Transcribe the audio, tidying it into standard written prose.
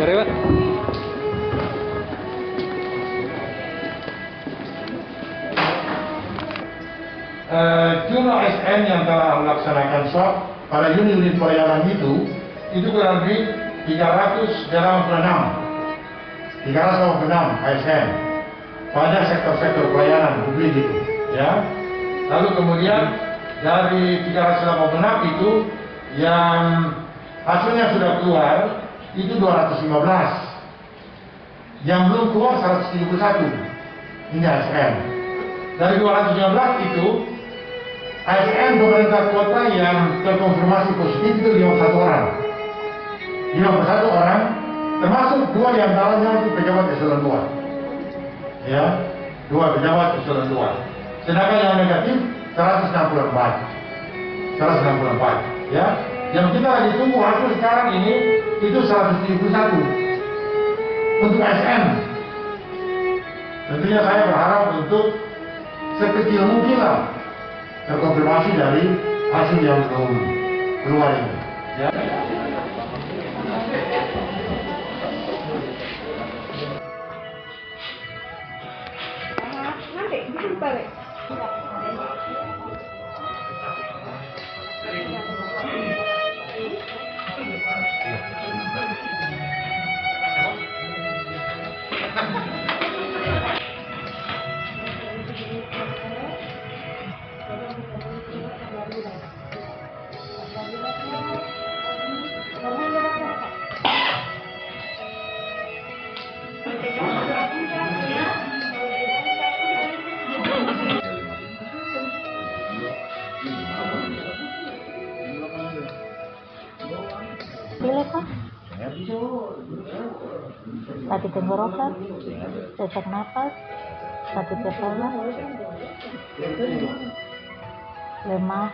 Mari, Pak. Jumlah ASN yang telah melaksanakan swab pada unit-unit pelayanan itu kurang lebih 386 ASN pada sektor-sektor pelayanan publik itu, ya. Lalu kemudian dari 386 itu yang hasilnya sudah keluar itu 215, yang belum keluar 171. Ini ASN. Dari 215 itu ASN pemerintah kota yang terkonfirmasi positif itu 51 orang. 51 orang, termasuk 2 di antaranya itu pejabat eselon 2. Ya, 2 pejabat eselon 2. Sedangkan yang negatif 164. Ya. Yang kita lagi tunggu hasil sekarang ini itu 171 untuk ASN. Tentunya saya berharap untuk sekecil mungkin lah terkonfirmasi dari hasil yang belum keluar ini. Ya. Nanti balik. Pilih Pak. Sakit tenggorokan, sesak napas, sakit kepala, lemah,